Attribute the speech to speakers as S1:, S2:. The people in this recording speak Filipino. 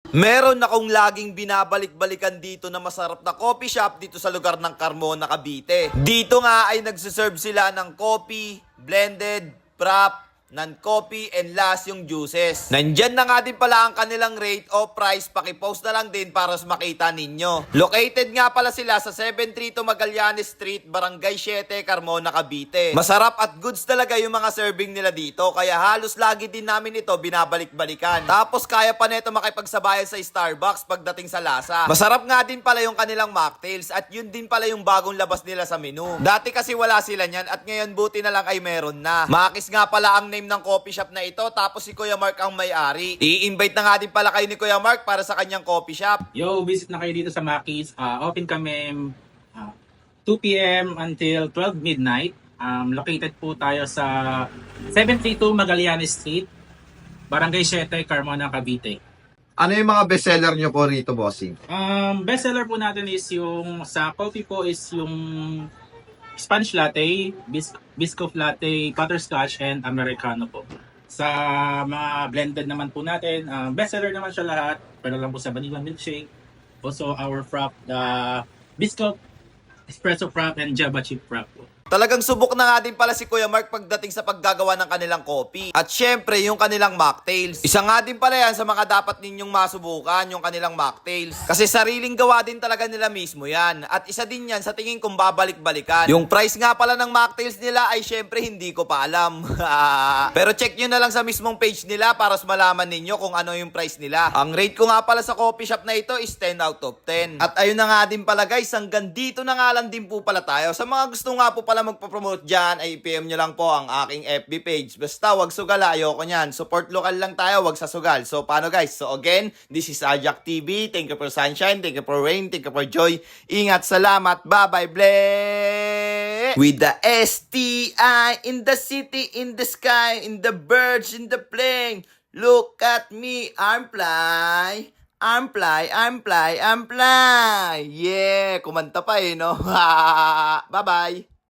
S1: Meron akong laging binabalik-balikan dito na masarap na coffee shop dito sa lugar ng Carmona, Cavite. Dito nga ay nagsiserve sila ng coffee, blended, frap, non-coffee, and last yung juices. Nandyan na nga din pala ang kanilang rate o price. Pakipost na lang din para makita ninyo. Located nga pala sila sa 732 Magallanes Street, Barangay 7, Carmona, Cavite. Masarap at goods talaga yung mga serving nila dito. Kaya halos lagi din namin ito binabalik-balikan. Tapos kaya pa neto makipagsabayan sa Starbucks pagdating sa lasa. Masarap nga din pala yung kanilang mocktails at yun din pala yung bagong labas nila sa menu. Dati kasi wala sila niyan at ngayon buti na lang ay meron na. Makis nga pala ang name ng coffee shop na ito, tapos si Kuya Mark ang may-ari. I-invite na nga din pala kayo ni Kuya Mark para sa kanyang coffee shop.
S2: Yo, visit na kayo dito sa Maki's. Open kami 2 p.m. until 12 midnight. Located po tayo sa 732 Magallanes Street, Barangay 7, Carmona, Cavite.
S3: Ano yung mga bestseller nyo po rito, bossing?
S2: Bestseller po natin is yung sa coffee po is yung Spanish latte, biscoff latte, butterscotch, and Americano po. Sa mga blended naman po natin, bestseller naman siya lahat. Pero lang po sa vanilla milkshake. Also our frap, the biscoff, espresso frap, and java chip frap po.
S1: Talagang subok na nga din pala si Kuya Mark pagdating sa paggagawa ng kanilang coffee. At syempre, yung kanilang mocktails. Isa nga din pala yan sa mga dapat ninyong masubukan, yung kanilang mocktails. Kasi sariling gawa din talaga nila mismo yan. At isa din yan sa tingin kong babalik-balikan. Yung price nga pala ng mocktails nila ay syempre hindi ko pa alam. Pero check nyo na lang sa mismong page nila para malaman ninyo kung ano yung price nila. Ang rate ko nga pala sa coffee shop na ito is 10 out of 10. At ayun na nga din pala guys, hanggang dito na nga lang din po pala tayo. Sa mga gusto nga po pala magpapromote dyan, ay PM nyo lang po ang aking FB page. Basta wag sugal, ayoko nyan. Support local lang tayo, wag sa sugal. So paano guys? So again, this is Ajak TV. Thank you for sunshine, thank you for rain, thank you for joy. Ingat, salamat, bye-bye, bleh! With the STI in the city, in the sky, in the birds, in the plane. Look at me, I'm fly. I'm fly, I'm fly, I'm fly. Yeah, kumanta pa no? Bye-bye.